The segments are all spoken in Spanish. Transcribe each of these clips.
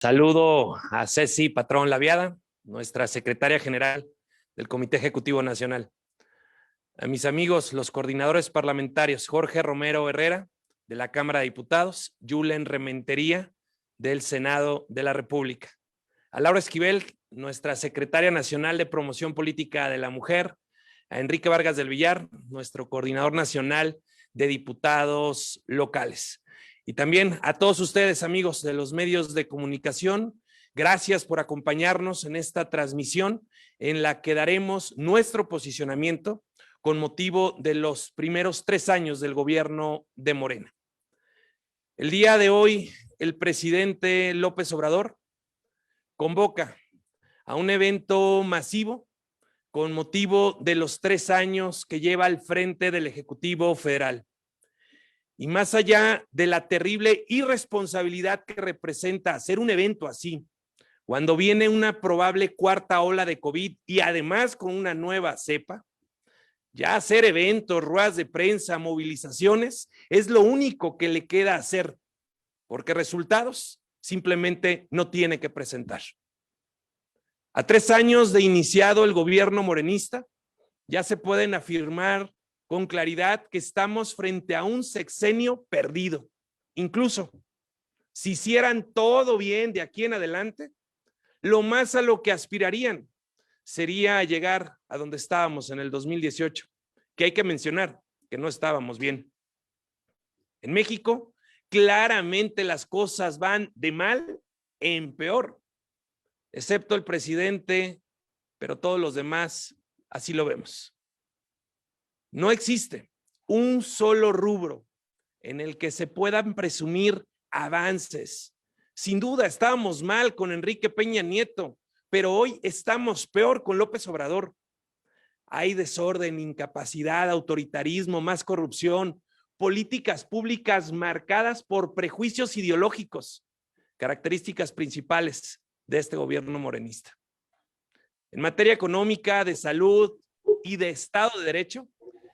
Saludo a Ceci Patrón Laviada, nuestra secretaria general del Comité Ejecutivo Nacional. A mis amigos, los coordinadores parlamentarios, Jorge Romero Herrera, de la Cámara de Diputados, Yulen Rementería, del Senado de la República. A Laura Esquivel, nuestra secretaria nacional de Promoción Política de la Mujer. A Enrique Vargas del Villar, nuestro coordinador nacional de diputados locales. Y también a todos ustedes, amigos de los medios de comunicación, gracias por acompañarnos en esta transmisión en la que daremos nuestro posicionamiento con motivo de los primeros 3 años del gobierno de Morena. El día de hoy, el presidente López Obrador convoca a un evento masivo con motivo de los 3 años que lleva al frente del Ejecutivo Federal. Y más allá de la terrible irresponsabilidad que representa hacer un evento así, cuando viene una probable 4ª ola de COVID y además con una nueva cepa, ya hacer eventos, ruedas de prensa, movilizaciones, es lo único que le queda hacer, porque resultados simplemente no tiene que presentar. A 3 años de iniciado el gobierno morenista, ya se pueden afirmar con claridad que estamos frente a un sexenio perdido. Incluso, si hicieran todo bien de aquí en adelante, lo más a lo que aspirarían sería llegar a donde estábamos en el 2018, que hay que mencionar que no estábamos bien. En México, claramente las cosas van de mal en peor, excepto el presidente, pero todos los demás así lo vemos. No existe un solo rubro en el que se puedan presumir avances. Sin duda estábamos mal con Enrique Peña Nieto, pero hoy estamos peor con López Obrador. Hay desorden, incapacidad, autoritarismo, más corrupción, políticas públicas marcadas por prejuicios ideológicos, características principales de este gobierno morenista. En materia económica, de salud y de Estado de Derecho,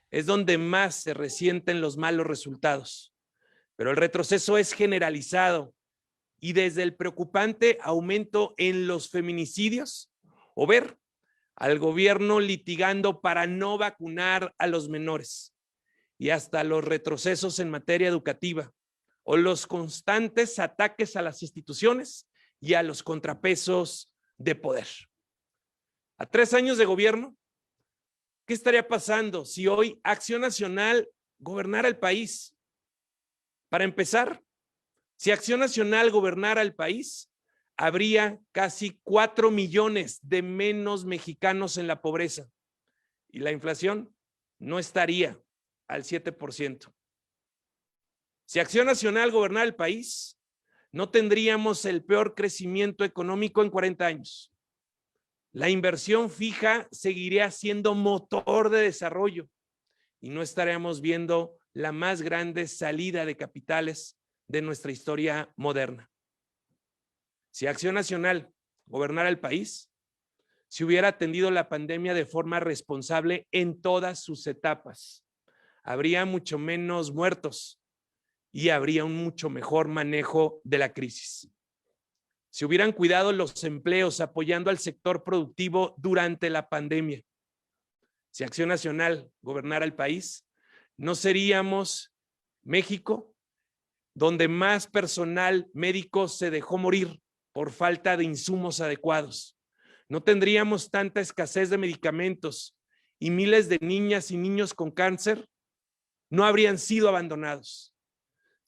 es donde más se resienten los malos resultados. Pero el retroceso es generalizado y desde el preocupante aumento en los feminicidios o ver al gobierno litigando para no vacunar a los menores y hasta los retrocesos en materia educativa o los constantes ataques a las instituciones y a los contrapesos de poder. A 3 años de gobierno, ¿qué estaría pasando si hoy Acción Nacional gobernara el país? Para empezar, si Acción Nacional gobernara el país, habría casi 4 millones de menos mexicanos en la pobreza y la inflación no estaría al 7%. Si Acción Nacional gobernara el país, no tendríamos el peor crecimiento económico en 40 años. La inversión fija seguiría siendo motor de desarrollo y no estaremos viendo la más grande salida de capitales de nuestra historia moderna. Si Acción Nacional gobernara el país, se hubiera atendido la pandemia de forma responsable en todas sus etapas. Habría mucho menos muertos y habría un mucho mejor manejo de la crisis. Si hubieran cuidado los empleos apoyando al sector productivo durante la pandemia. Si Acción Nacional gobernara el país, no seríamos México, donde más personal médico se dejó morir por falta de insumos adecuados. No tendríamos tanta escasez de medicamentos y miles de niñas y niños con cáncer no habrían sido abandonados.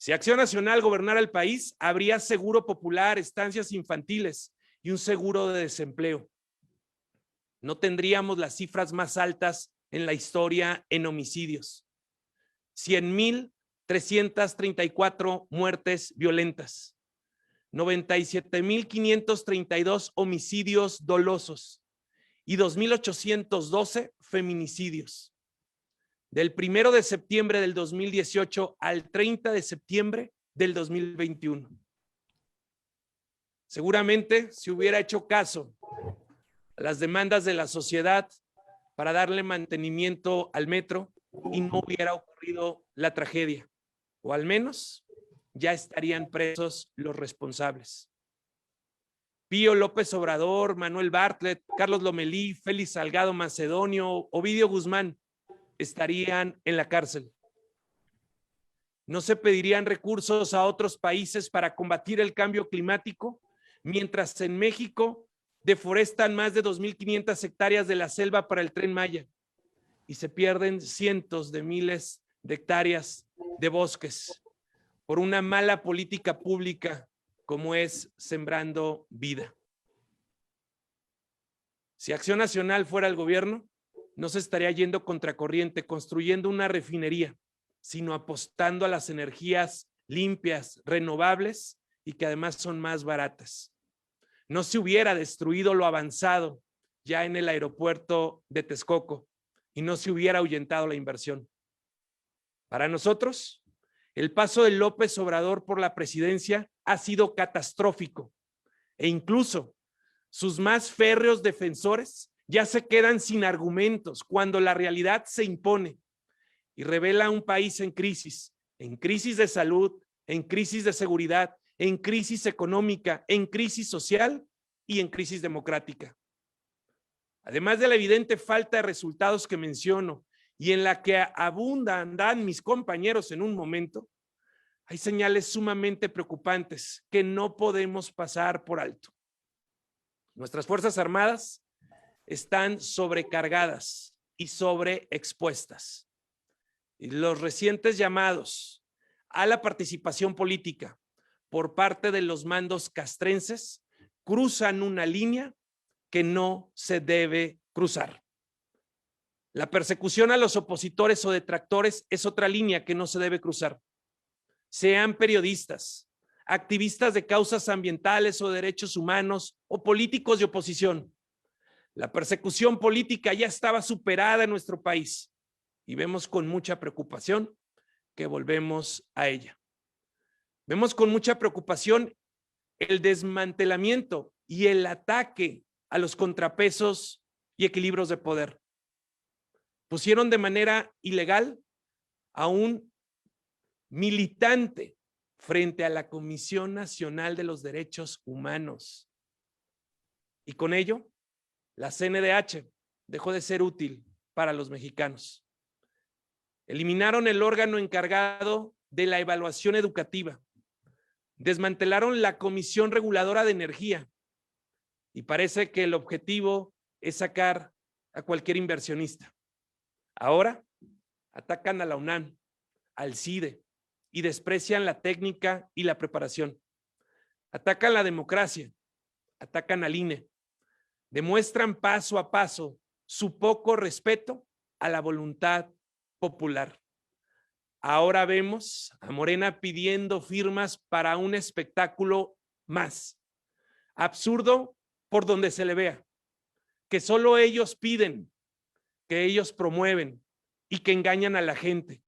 Si Acción Nacional gobernara el país, habría seguro popular, estancias infantiles y un seguro de desempleo. No tendríamos las cifras más altas en la historia en homicidios. 100,334 muertes violentas, 97,532 homicidios dolosos y 2,812 feminicidios. Del 1 de septiembre del 2018 al 30 de septiembre del 2021. Seguramente se hubiera hecho caso a las demandas de la sociedad para darle mantenimiento al metro y no hubiera ocurrido la tragedia, o al menos ya estarían presos los responsables. Pío López Obrador, Manuel Bartlett, Carlos Lomelí, Félix Salgado Macedonio, Ovidio Guzmán estarían en la cárcel. No se pedirían recursos a otros países para combatir el cambio climático, mientras en México deforestan más de 2.500 hectáreas de la selva para el Tren Maya y se pierden cientos de miles de hectáreas de bosques por una mala política pública como es Sembrando Vida. Si Acción Nacional fuera el gobierno, no se estaría yendo contracorriente construyendo una refinería, sino apostando a las energías limpias, renovables y que además son más baratas. No se hubiera destruido lo avanzado ya en el aeropuerto de Texcoco y no se hubiera ahuyentado la inversión. Para nosotros, el paso de López Obrador por la presidencia ha sido catastrófico e incluso sus más férreos defensores ya se quedan sin argumentos cuando la realidad se impone y revela un país en crisis de salud, en crisis de seguridad, en crisis económica, en crisis social y en crisis democrática. Además de la evidente falta de resultados que menciono y en la que abundan mis compañeros en un momento, hay señales sumamente preocupantes que no podemos pasar por alto. Nuestras Fuerzas Armadas están sobrecargadas y sobreexpuestas. Y los recientes llamados a la participación política por parte de los mandos castrenses cruzan una línea que no se debe cruzar. La persecución a los opositores o detractores es otra línea que no se debe cruzar. Sean periodistas, activistas de causas ambientales o derechos humanos o políticos de oposición. La persecución política ya estaba superada en nuestro país y vemos con mucha preocupación que volvemos a ella. Vemos con mucha preocupación el desmantelamiento y el ataque a los contrapesos y equilibrios de poder. Pusieron de manera ilegal a un militante frente a la Comisión Nacional de los Derechos Humanos. Y con ello, la CNDH dejó de ser útil para los mexicanos. Eliminaron el órgano encargado de la evaluación educativa. Desmantelaron la Comisión Reguladora de Energía. Y parece que el objetivo es sacar a cualquier inversionista. Ahora atacan a la UNAM, al CIDE, y desprecian la técnica y la preparación. Atacan la democracia, atacan al INE, demuestran paso a paso su poco respeto a la voluntad popular. Ahora vemos a Morena pidiendo firmas para un espectáculo más. Absurdo por donde se le vea, que solo ellos piden, que ellos promueven y que engañan a la gente.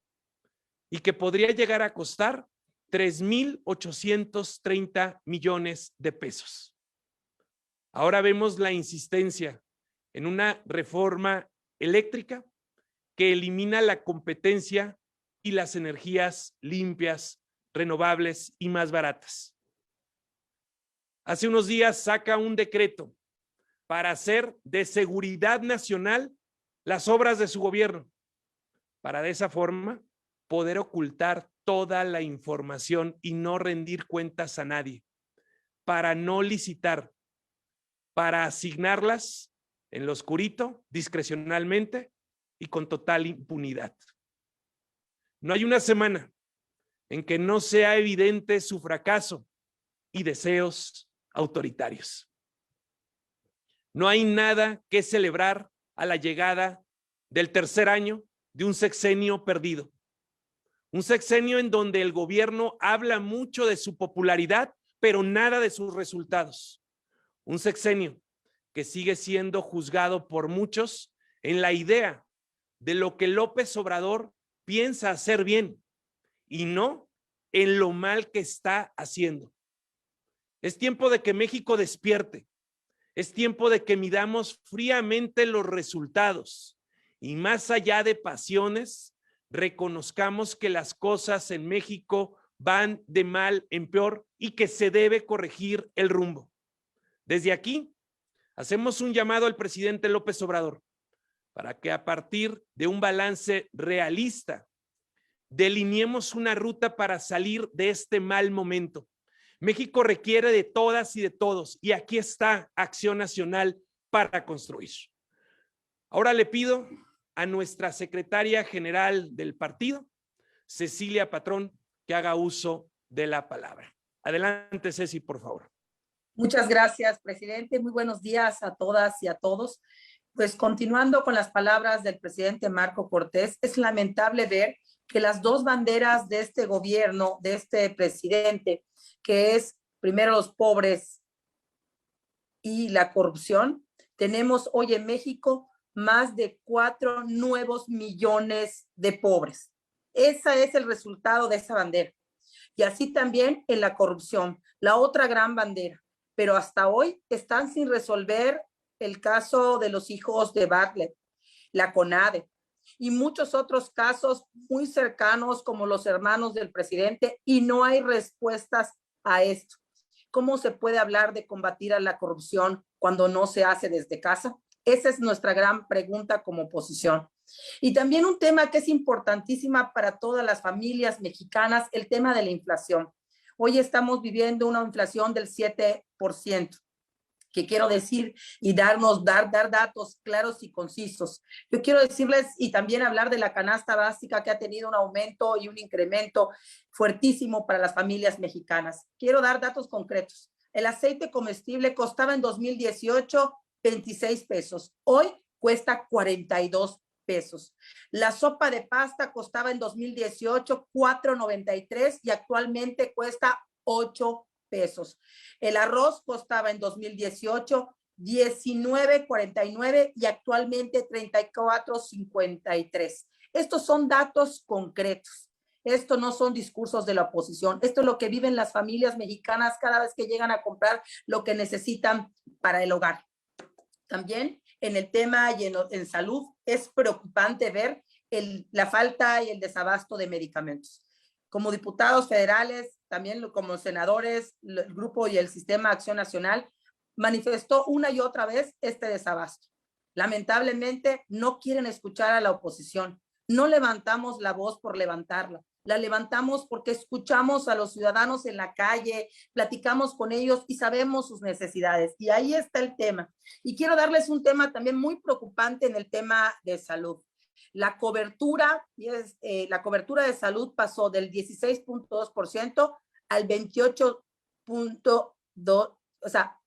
Y que podría llegar a costar 3,830 millones de pesos. Ahora vemos la insistencia en una reforma eléctrica que elimina la competencia y las energías limpias, renovables y más baratas. Hace unos días saca un decreto para hacer de seguridad nacional las obras de su gobierno, para de esa forma poder ocultar toda la información y no rendir cuentas a nadie, para no licitar, para asignarlas en lo oscurito, discrecionalmente y con total impunidad. No hay una semana en que no sea evidente su fracaso y deseos autoritarios. No hay nada que celebrar a la llegada del tercer año de un sexenio perdido. Un sexenio en donde el gobierno habla mucho de su popularidad, pero nada de sus resultados. Un sexenio que sigue siendo juzgado por muchos en la idea de lo que López Obrador piensa hacer bien y no en lo mal que está haciendo. Es tiempo de que México despierte. Es tiempo de que midamos fríamente los resultados y más allá de pasiones, reconozcamos que las cosas en México van de mal en peor y que se debe corregir el rumbo. Desde aquí, hacemos un llamado al presidente López Obrador para que a partir de un balance realista delineemos una ruta para salir de este mal momento. México requiere de todas y de todos, y aquí está Acción Nacional para construir. Ahora le pido a nuestra secretaria general del partido, Cecilia Patrón, que haga uso de la palabra. Adelante, Ceci, por favor. Muchas gracias, presidente. Muy buenos días a todas y a todos. Pues continuando con las palabras del presidente Marco Cortés, es lamentable ver que las dos banderas de este gobierno, de este presidente, que es primero los pobres y la corrupción, tenemos hoy en México más de 4 nuevos millones de pobres. Ese es el resultado de esa bandera. Y así también en la corrupción, la otra gran bandera. Pero hasta hoy están sin resolver el caso de los hijos de Bartlett, la CONADE y muchos otros casos muy cercanos como los hermanos del presidente, y no hay respuestas a esto. ¿Cómo se puede hablar de combatir a la corrupción cuando no se hace desde casa? Esa es nuestra gran pregunta como oposición. Y también un tema que es importantísima para todas las familias mexicanas, el tema de la inflación. Hoy estamos viviendo una inflación del 7%. Que quiero decir y dar datos claros y concisos. Yo quiero decirles y también hablar de la canasta básica, que ha tenido un aumento y un incremento fuertísimo para las familias mexicanas. Quiero dar datos concretos. El aceite comestible costaba en 2018 26 pesos. Hoy cuesta 42 pesos. La sopa de pasta costaba en 2018 4.93 y actualmente cuesta 8 pesos. El arroz costaba en 2018 19.49 y actualmente 34.53. Estos son datos concretos. Esto no son discursos de la oposición. Esto es lo que viven las familias mexicanas cada vez que llegan a comprar lo que necesitan para el hogar. También en el tema y en salud es preocupante ver la falta y el desabasto de medicamentos. Como diputados federales, también como senadores, el grupo y el sistema Acción Nacional manifestó una y otra vez este desabasto. Lamentablemente no quieren escuchar a la oposición. No levantamos la voz por levantarla. La levantamos porque escuchamos a los ciudadanos en la calle, platicamos con ellos y sabemos sus necesidades. Y ahí está el tema. Y quiero darles un tema también muy preocupante en el tema de salud. La cobertura de salud pasó del 16.2% al 28.2%, o sea,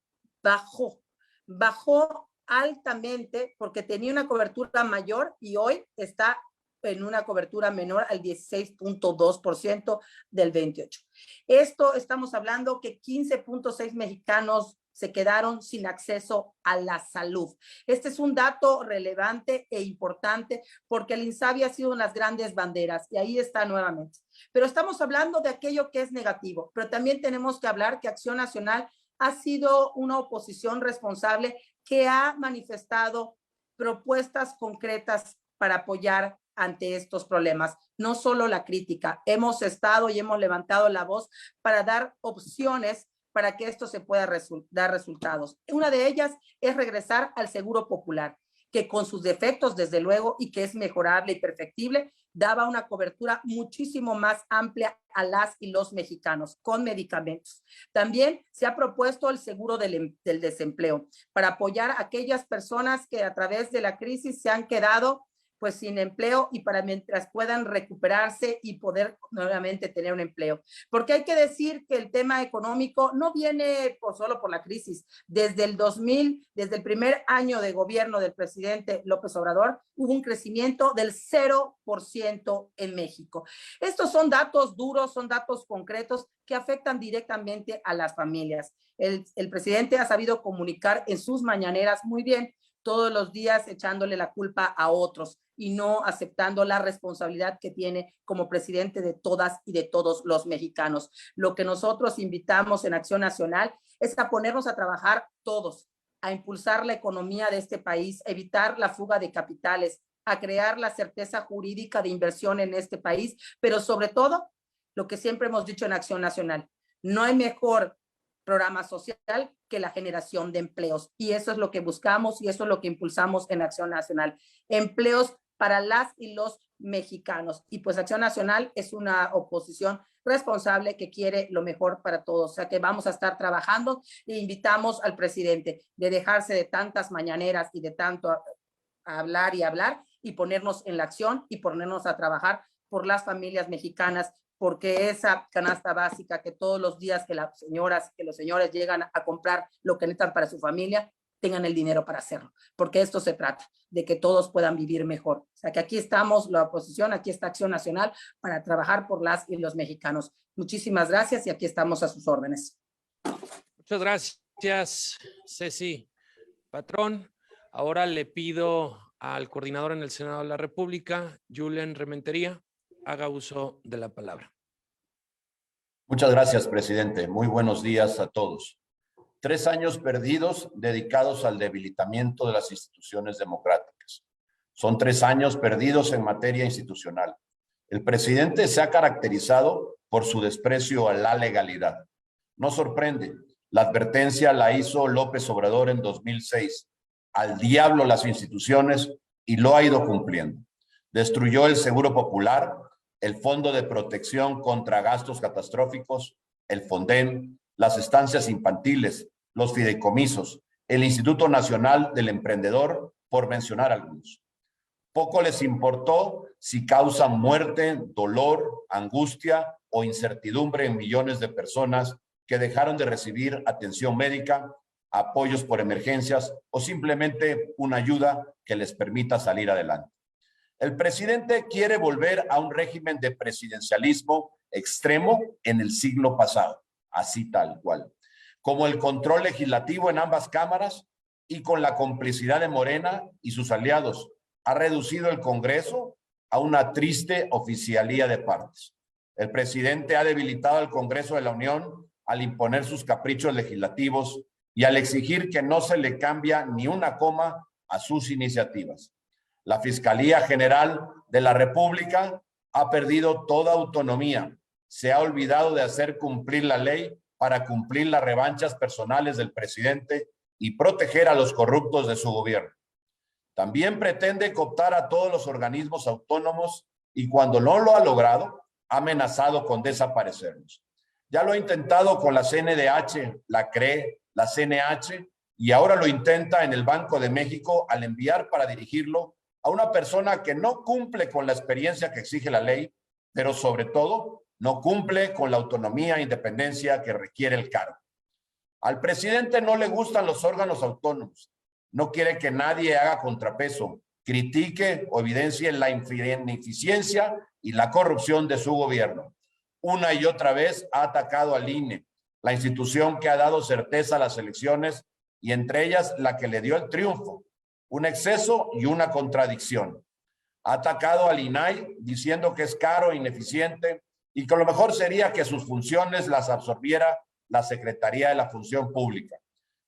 bajó altamente porque tenía una cobertura mayor y hoy está en una cobertura menor al 16.2% del 28. Esto estamos hablando que 15.6 mexicanos se quedaron sin acceso a la salud. Este es un dato relevante e importante porque el INSABI ha sido una de las grandes banderas y ahí está nuevamente. Pero estamos hablando de aquello que es negativo, pero también tenemos que hablar que Acción Nacional ha sido una oposición responsable que ha manifestado propuestas concretas para apoyar ante estos problemas. No solo la crítica, hemos estado y hemos levantado la voz para dar opciones para que esto se pueda dar resultados. Una de ellas es regresar al seguro popular, que con sus defectos, desde luego, y que es mejorable y perfectible, daba una cobertura muchísimo más amplia a las y los mexicanos con medicamentos. También se ha propuesto el seguro del desempleo para apoyar a aquellas personas que a través de la crisis se han quedado pues sin empleo y para mientras puedan recuperarse y poder nuevamente tener un empleo. Porque hay que decir que el tema económico no viene solo por la crisis. Desde el 2000, desde el primer año de gobierno del presidente López Obrador, hubo un crecimiento del 0% en México. Estos son datos duros, son datos concretos que afectan directamente a las familias. El presidente ha sabido comunicar en sus mañaneras muy bien, todos los días echándole la culpa a otros y no aceptando la responsabilidad que tiene como presidente de todas y de todos los mexicanos. Lo que nosotros invitamos en Acción Nacional es a ponernos a trabajar todos, a impulsar la economía de este país, a evitar la fuga de capitales, a crear la certeza jurídica de inversión en este país, pero sobre todo, lo que siempre hemos dicho en Acción Nacional, no hay mejor programa social que la generación de empleos. Y eso es lo que buscamos y eso es lo que impulsamos en Acción Nacional. Empleos para las y los mexicanos. Y pues Acción Nacional es una oposición responsable que quiere lo mejor para todos. O sea que vamos a estar trabajando e invitamos al presidente de dejarse de tantas mañaneras y de tanto hablar y ponernos en la acción y ponernos a trabajar por las familias mexicanas, porque esa canasta básica que todos los días que las señoras, que los señores llegan a comprar lo que necesitan para su familia, tengan el dinero para hacerlo, porque esto se trata de que todos puedan vivir mejor. O sea que aquí estamos, la oposición, aquí está Acción Nacional para trabajar por las y los mexicanos. Muchísimas gracias y aquí estamos a sus órdenes. Muchas gracias, Ceci. Patrón, ahora le pido al coordinador en el Senado de la República, Julen Rementería, haga uso de la palabra. Muchas gracias, presidente. Muy buenos días a todos. 3 años perdidos dedicados al debilitamiento de las instituciones democráticas. Son 3 años perdidos en materia institucional. El presidente se ha caracterizado por su desprecio a la legalidad. No sorprende, la advertencia la hizo López Obrador en 2006. Al diablo las instituciones, y lo ha ido cumpliendo. Destruyó el Seguro Popular, el Fondo de Protección contra Gastos Catastróficos, el FONDEM, las estancias infantiles, los fideicomisos, el Instituto Nacional del Emprendedor, por mencionar algunos. Poco les importó si causan muerte, dolor, angustia o incertidumbre en millones de personas que dejaron de recibir atención médica, apoyos por emergencias o simplemente una ayuda que les permita salir adelante. El presidente quiere volver a un régimen de presidencialismo extremo en el siglo pasado, así tal cual, como el control legislativo en ambas cámaras y con la complicidad de Morena y sus aliados, ha reducido el Congreso a una triste oficialía de partes. El presidente ha debilitado al Congreso de la Unión al imponer sus caprichos legislativos y al exigir que no se le cambia ni una coma a sus iniciativas. La Fiscalía General de la República ha perdido toda autonomía, se ha olvidado de hacer cumplir la ley para cumplir las revanchas personales del presidente y proteger a los corruptos de su gobierno. También pretende cooptar a todos los organismos autónomos y cuando no lo ha logrado, ha amenazado con desaparecerlos. Ya lo ha intentado con la CNDH, la CRE, la CNH y ahora lo intenta en el Banco de México al enviar para dirigirlo a una persona que no cumple con la experiencia que exige la ley, pero sobre todo no cumple con la autonomía e independencia que requiere el cargo. Al presidente no le gustan los órganos autónomos, no quiere que nadie haga contrapeso, critique o evidencie la ineficiencia y la corrupción de su gobierno. Una y otra vez ha atacado al INE, la institución que ha dado certeza a las elecciones y entre ellas la que le dio el triunfo, un exceso y una contradicción. Ha atacado al INAI diciendo que es caro e ineficiente y que lo mejor sería que sus funciones las absorbiera la Secretaría de la Función Pública.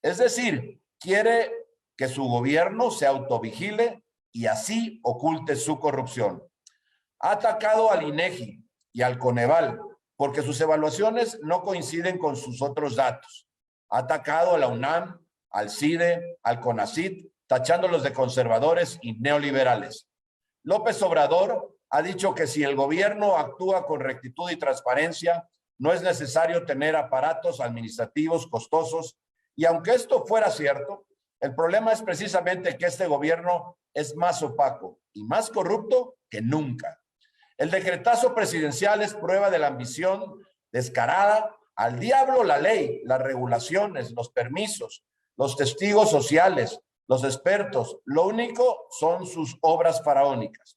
Es decir, quiere que su gobierno se autovigile y así oculte su corrupción. Ha atacado al INEGI y al Coneval porque sus evaluaciones no coinciden con sus otros datos. Ha atacado a la UNAM, al CIDE, al CONACYT, tachándolos de conservadores y neoliberales. López Obrador ha dicho que si el gobierno actúa con rectitud y transparencia, no es necesario tener aparatos administrativos costosos y aunque esto fuera cierto, el problema es precisamente que este gobierno es más opaco y más corrupto que nunca. El decretazo presidencial es prueba de la ambición descarada. Al diablo la ley, las regulaciones, los permisos, los testigos sociales, los expertos. Lo único son sus obras faraónicas.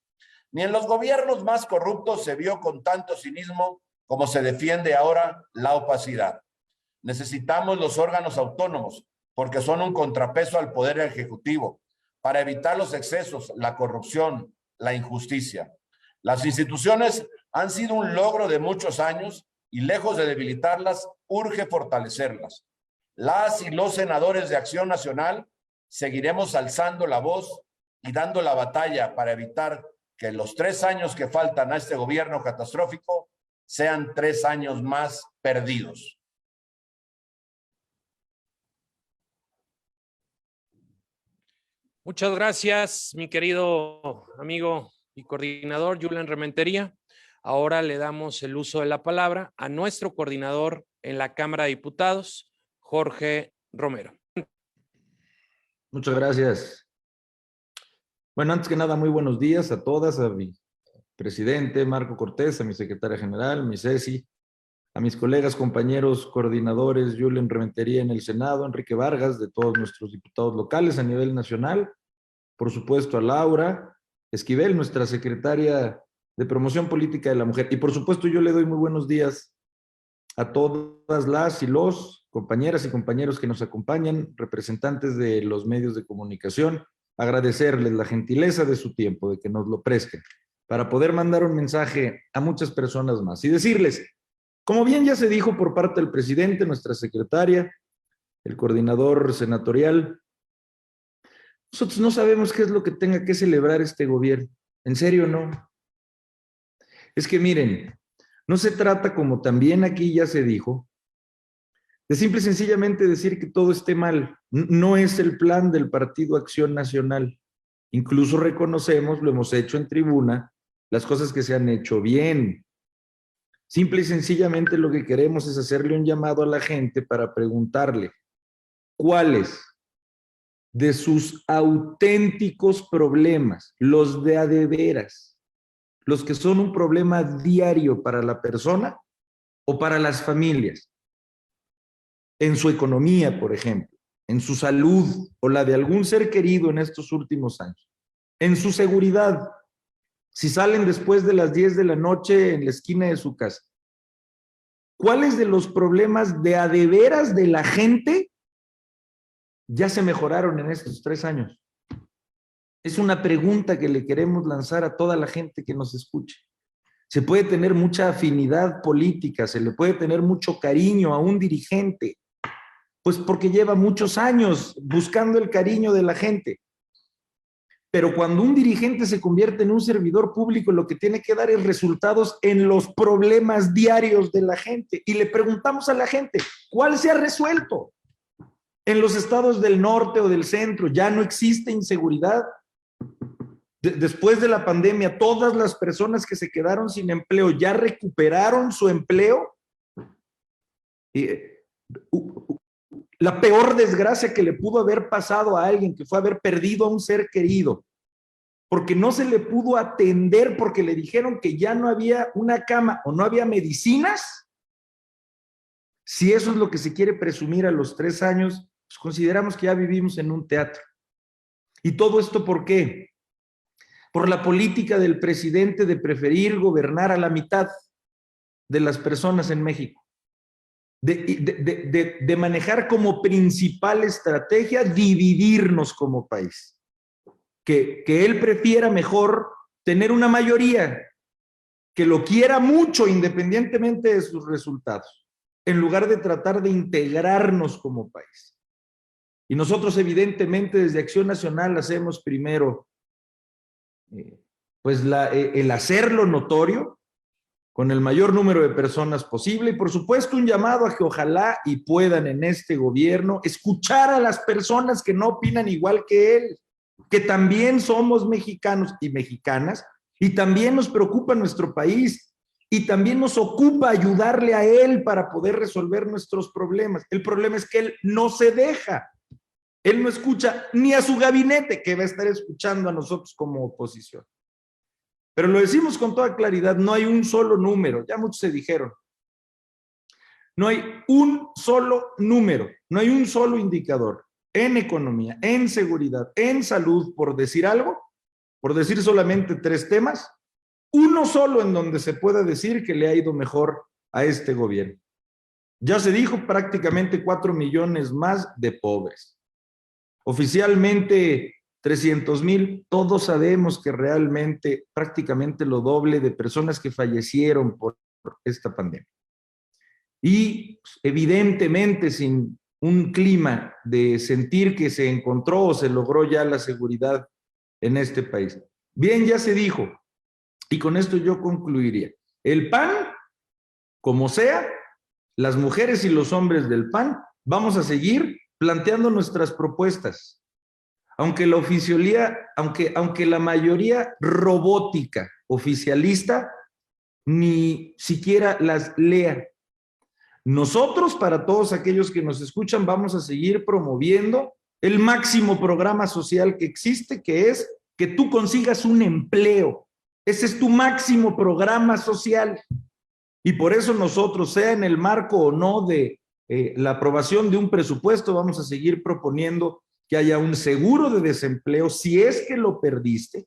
Ni en los gobiernos más corruptos se vio con tanto cinismo como se defiende ahora la opacidad. Necesitamos los órganos autónomos porque son un contrapeso al poder ejecutivo para evitar los excesos, la corrupción, la injusticia. Las instituciones han sido un logro de muchos años y lejos de debilitarlas, urge fortalecerlas. Las y los senadores de Acción Nacional seguiremos alzando la voz y dando la batalla para evitar que los 3 años que faltan a este gobierno catastrófico sean 3 años más perdidos. Muchas gracias, mi querido amigo y coordinador Julen Rementería. Ahora le damos el uso de la palabra a nuestro coordinador en la Cámara de Diputados, Jorge Romero. Muchas gracias. Bueno, antes que nada, muy buenos días a todas, a mi presidente Marco Cortés, a mi secretaria general, mi Ceci, a mis colegas, compañeros, coordinadores, Julen Rementería en el Senado, Enrique Vargas, de todos nuestros diputados locales a nivel nacional, por supuesto a Laura Esquivel, nuestra secretaria de Promoción Política de la Mujer, y por supuesto yo le doy muy buenos días a todas las y los compañeras y compañeros que nos acompañan, representantes de los medios de comunicación, agradecerles la gentileza de su tiempo, de que nos lo presten, para poder mandar un mensaje a muchas personas más y decirles, como bien ya se dijo por parte del presidente, nuestra secretaria, el coordinador senatorial, nosotros no sabemos qué es lo que tenga que celebrar este gobierno. En serio, no. Es que miren, no se trata, como también aquí ya se dijo, de simple y sencillamente decir que todo esté mal. No es el plan del Partido Acción Nacional. Incluso reconocemos, lo hemos hecho en tribuna, las cosas que se han hecho bien. Simple y sencillamente lo que queremos es hacerle un llamado a la gente para preguntarle cuáles de sus auténticos problemas, los de a de veras, los que son un problema diario para la persona o para las familias, en su economía, por ejemplo, en su salud o la de algún ser querido en estos últimos años, en su seguridad, si salen después de las 10 de la noche en la esquina de su casa. ¿Cuáles de los problemas de a de veras de la gente ya se mejoraron en estos 3 años? Es una pregunta que le queremos lanzar a toda la gente que nos escuche. Se puede tener mucha afinidad política, se le puede tener mucho cariño a un dirigente, pues porque lleva muchos años buscando el cariño de la gente. Pero cuando un dirigente se convierte en un servidor público, lo que tiene que dar es resultados en los problemas diarios de la gente. Y le preguntamos a la gente, ¿cuál se ha resuelto? En los estados del norte o del centro ya no existe inseguridad. Después de la pandemia, todas las personas que se quedaron sin empleo ya recuperaron su empleo. La peor desgracia que le pudo haber pasado a alguien, que fue haber perdido a un ser querido, porque no se le pudo atender, porque le dijeron que ya no había una cama o no había medicinas. Si eso es lo que se quiere presumir a los 3 años, pues consideramos que ya vivimos en un teatro. ¿Y todo esto por qué? Por la política del presidente de preferir gobernar a la mitad de las personas en México. De manejar como principal estrategia dividirnos como país. Que él prefiera mejor tener una mayoría que lo quiera mucho independientemente de sus resultados, en lugar de tratar de integrarnos como país. Y nosotros evidentemente desde Acción Nacional hacemos primero pues el hacerlo notorio con el mayor número de personas posible y por supuesto un llamado a que ojalá y puedan en este gobierno escuchar a las personas que no opinan igual que él, que también somos mexicanos y mexicanas y también nos preocupa nuestro país y también nos ocupa ayudarle a él para poder resolver nuestros problemas. El problema es que él no se deja. Él no escucha ni a su gabinete, que va a estar escuchando a nosotros como oposición. Pero lo decimos con toda claridad, no hay un solo número, ya muchos se dijeron. No hay un solo número, no hay un solo indicador en economía, en seguridad, en salud, por decir algo, por decir solamente 3 temas, uno solo en donde se pueda decir que le ha ido mejor a este gobierno. Ya se dijo, prácticamente 4 millones más de pobres. Oficialmente 300,000, todos sabemos que realmente prácticamente lo doble de personas que fallecieron por esta pandemia. Y evidentemente sin un clima de sentir que se encontró o se logró ya la seguridad en este país. Bien, ya se dijo, y con esto yo concluiría. El PAN, como sea, las mujeres y los hombres del PAN, vamos a seguir planteando nuestras propuestas. aunque la mayoría robótica oficialista ni siquiera las lea. Nosotros, para todos aquellos que nos escuchan, vamos a seguir promoviendo el máximo programa social que existe, que es que tú consigas un empleo. Ese es tu máximo programa social. Y por eso nosotros, sea en el marco o no de la aprobación de un presupuesto, vamos a seguir proponiendo que haya un seguro de desempleo si es que lo perdiste,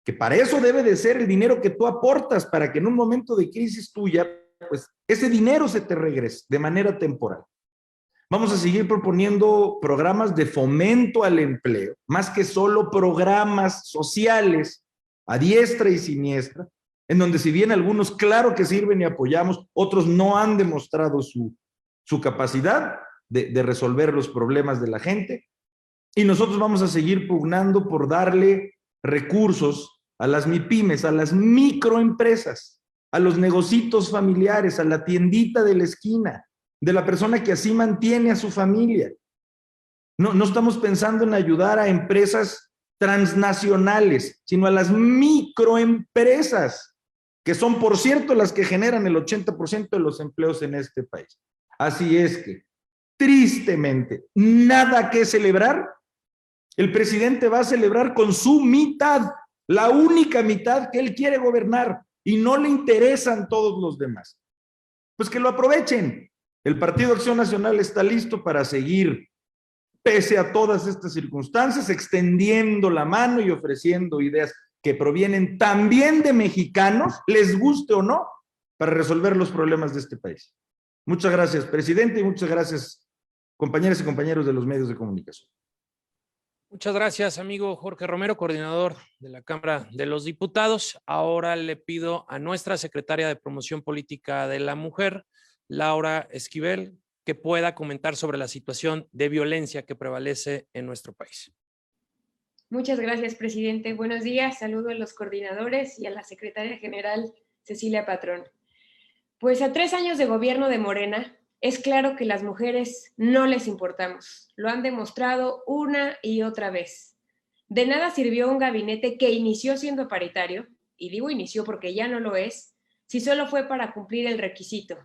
que para eso debe de ser el dinero que tú aportas, para que en un momento de crisis tuya, pues ese dinero se te regrese de manera temporal. Vamos a seguir proponiendo programas de fomento al empleo, más que solo programas sociales a diestra y siniestra, en donde si bien algunos claro que sirven y apoyamos, otros no han demostrado su capacidad de resolver los problemas de la gente. Y nosotros vamos a seguir pugnando por darle recursos a las MIPYMES, a las microempresas, a los negocitos familiares, a la tiendita de la esquina, de la persona que así mantiene a su familia. No estamos pensando en ayudar a empresas transnacionales, sino a las microempresas, que son, por cierto, las que generan el 80% de los empleos en este país. Así es que, tristemente, nada que celebrar. El presidente va a celebrar con su mitad, la única mitad que él quiere gobernar, y no le interesan todos los demás. Pues que lo aprovechen. El Partido Acción Nacional está listo para seguir, pese a todas estas circunstancias, extendiendo la mano y ofreciendo ideas que provienen también de mexicanos, les guste o no, para resolver los problemas de este país. Muchas gracias, presidente, y muchas gracias, compañeras y compañeros de los medios de comunicación. Muchas gracias, amigo Jorge Romero, coordinador de la Cámara de los Diputados. Ahora le pido a nuestra secretaria de Promoción Política de la Mujer, Laura Esquivel, que pueda comentar sobre la situación de violencia que prevalece en nuestro país. Muchas gracias, presidente. Buenos días. Saludo a los coordinadores y a la secretaria general, Cecilia Patrón. Pues a 3 años de gobierno de Morena, es claro que las mujeres no les importamos. Lo han demostrado una y otra vez. De nada sirvió un gabinete que inició siendo paritario, y digo inició porque ya no lo es, si solo fue para cumplir el requisito.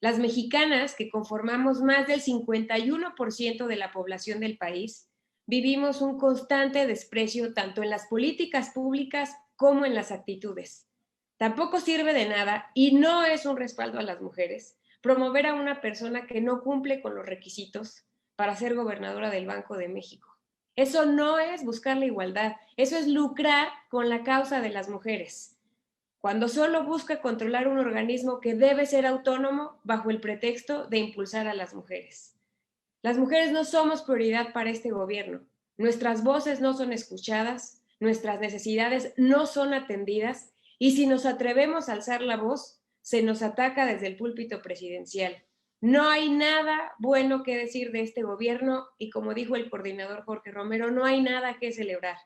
Las mexicanas, que conformamos más del 51% de la población del país, vivimos un constante desprecio tanto en las políticas públicas como en las actitudes. Tampoco sirve de nada, y no es un respaldo a las mujeres, promover a una persona que no cumple con los requisitos para ser gobernadora del Banco de México. Eso no es buscar la igualdad, eso es lucrar con la causa de las mujeres. Cuando solo busca controlar un organismo que debe ser autónomo bajo el pretexto de impulsar a las mujeres. Las mujeres no somos prioridad para este gobierno. Nuestras voces no son escuchadas, nuestras necesidades no son atendidas, y si nos atrevemos a alzar la voz, se nos ataca desde el púlpito presidencial. No hay nada bueno que decir de este gobierno y, como dijo el coordinador Jorge Romero, no hay nada que celebrar.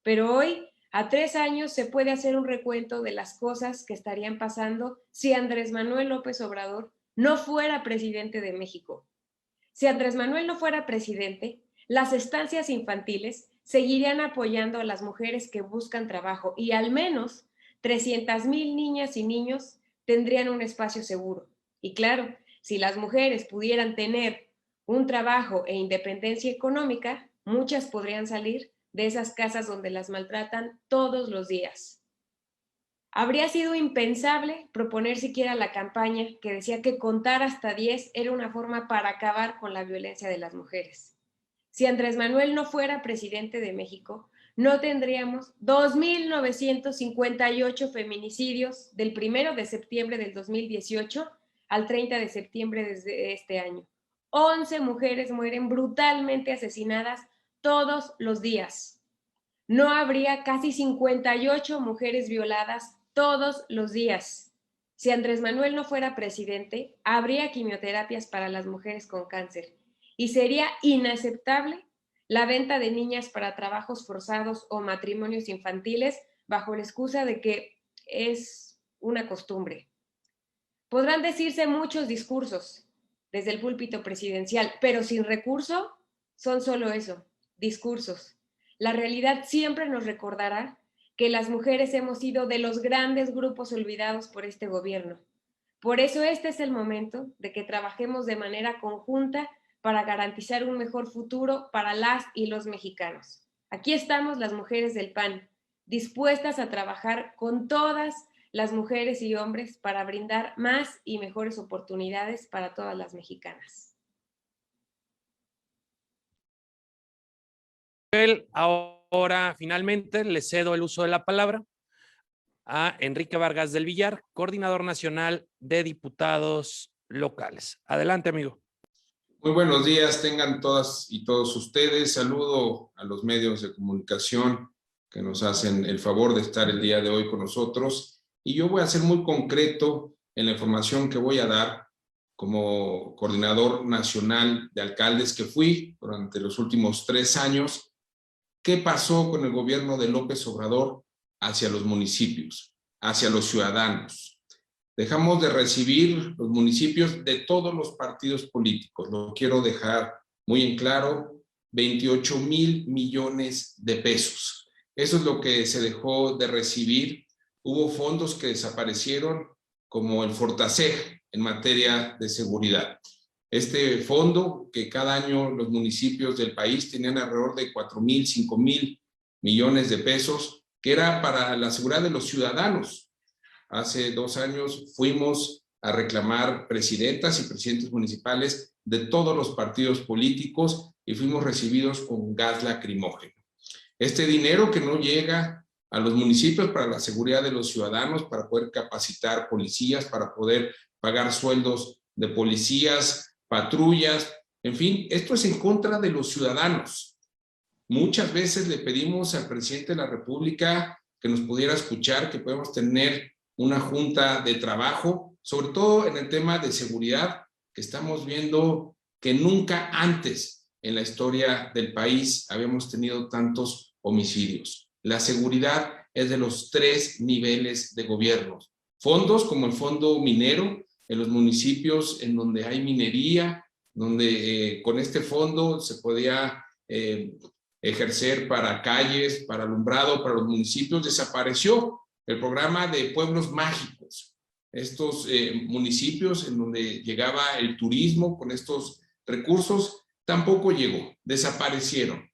Pero hoy, a 3 años, se puede hacer un recuento de las cosas que estarían pasando si Andrés Manuel López Obrador no fuera presidente de México. Si Andrés Manuel no fuera presidente, las estancias infantiles seguirían apoyando a las mujeres que buscan trabajo, y al menos 300,000 niñas y niños tendrían un espacio seguro. Y claro, si las mujeres pudieran tener un trabajo e independencia económica, muchas podrían salir de esas casas donde las maltratan todos los días. Habría sido impensable proponer siquiera la campaña que decía que contar hasta 10 era una forma para acabar con la violencia de las mujeres. Si Andrés Manuel no fuera presidente de México, no tendríamos 2,958 feminicidios del 1 de septiembre del 2018 al 30 de septiembre de este año. 11 mujeres mueren brutalmente asesinadas todos los días. No habría casi 58 mujeres violadas todos los días. Si Andrés Manuel no fuera presidente, habría quimioterapias para las mujeres con cáncer, y sería inaceptable la venta de niñas para trabajos forzados o matrimonios infantiles bajo la excusa de que es una costumbre. Podrán decirse muchos discursos desde el púlpito presidencial, pero sin recurso son solo eso, discursos. la realidad siempre nos recordará que las mujeres hemos sido de los grandes grupos olvidados por este gobierno. Por eso este es el momento de que trabajemos de manera conjunta para garantizar un mejor futuro para las y los mexicanos. Aquí estamos las mujeres del PAN, dispuestas a trabajar con todas las mujeres y hombres para brindar más y mejores oportunidades para todas las mexicanas. Ahora finalmente le cedo el uso de la palabra a Enrique Vargas del Villar, coordinador nacional de diputados locales. Adelante, amigo. Muy buenos días, tengan todas y todos ustedes. Saludo a los medios de comunicación que nos hacen el favor de estar el día de hoy con nosotros. Y yo voy a ser muy concreto en la información que voy a dar como coordinador nacional de alcaldes que fui durante los últimos 3 años. ¿Qué pasó con el gobierno de López Obrador hacia los municipios, hacia los ciudadanos? Dejamos de recibir los municipios de todos los partidos políticos, lo quiero dejar muy en claro, 28,000 millones de pesos. Eso es lo que se dejó de recibir. Hubo fondos que desaparecieron, como el Fortaseg en materia de seguridad. Este fondo que cada año los municipios del país tenían alrededor de 4,000, 5,000 millones de pesos, que era para la seguridad de los ciudadanos. Hace 2 años fuimos a reclamar presidentas y presidentes municipales de todos los partidos políticos y fuimos recibidos con gas lacrimógeno. Este dinero que no llega a los municipios para la seguridad de los ciudadanos, para poder capacitar policías, para poder pagar sueldos de policías, patrullas, en fin, esto es en contra de los ciudadanos. Muchas veces le pedimos al presidente de la República que nos pudiera escuchar, que podemos tener una junta de trabajo, sobre todo en el tema de seguridad, que estamos viendo que nunca antes en la historia del país habíamos tenido tantos homicidios. La seguridad es de los 3 niveles de gobierno. Fondos como el fondo minero en los municipios en donde hay minería, donde con este fondo se podía ejercer para calles, para alumbrado, para los municipios, desapareció. El programa de pueblos mágicos, estos municipios en donde llegaba el turismo con estos recursos, tampoco llegó, desaparecieron.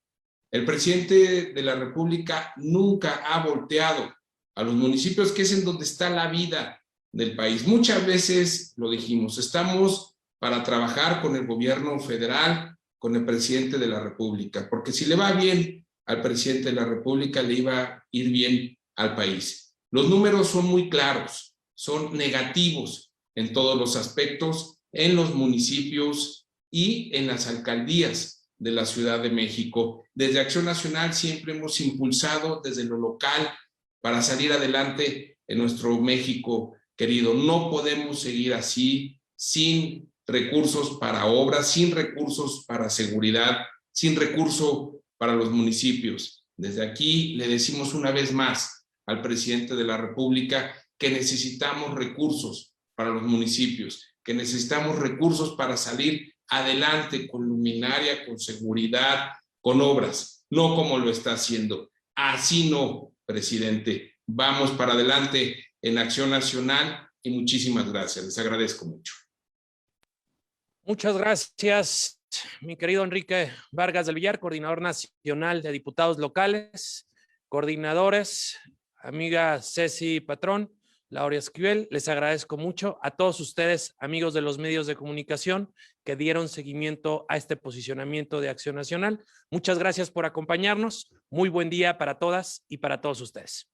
El presidente de la República nunca ha volteado a los municipios, que es en donde está la vida del país. Muchas veces lo dijimos, estamos para trabajar con el gobierno federal, con el presidente de la República, porque si le va bien al presidente de la República, le iba a ir bien al país. Los números son muy claros, son negativos en todos los aspectos, en los municipios y en las alcaldías de la Ciudad de México. Desde Acción Nacional siempre hemos impulsado desde lo local para salir adelante en nuestro México querido. No podemos seguir así, sin recursos para obras, sin recursos para seguridad, sin recurso para los municipios. Desde aquí le decimos una vez más al presidente de la República que necesitamos recursos para los municipios, que necesitamos recursos para salir adelante con luminaria, con seguridad, con obras, no como lo está haciendo. Así no, presidente. Vamos para adelante en Acción Nacional y muchísimas gracias. Les agradezco mucho. Muchas gracias, mi querido Enrique Vargas del Villar, coordinador nacional de diputados locales, coordinadores, amiga Ceci Patrón, Laura Esquivel, les agradezco mucho a todos ustedes, amigos de los medios de comunicación, que dieron seguimiento a este posicionamiento de Acción Nacional. Muchas gracias por acompañarnos. Muy buen día para todas y para todos ustedes.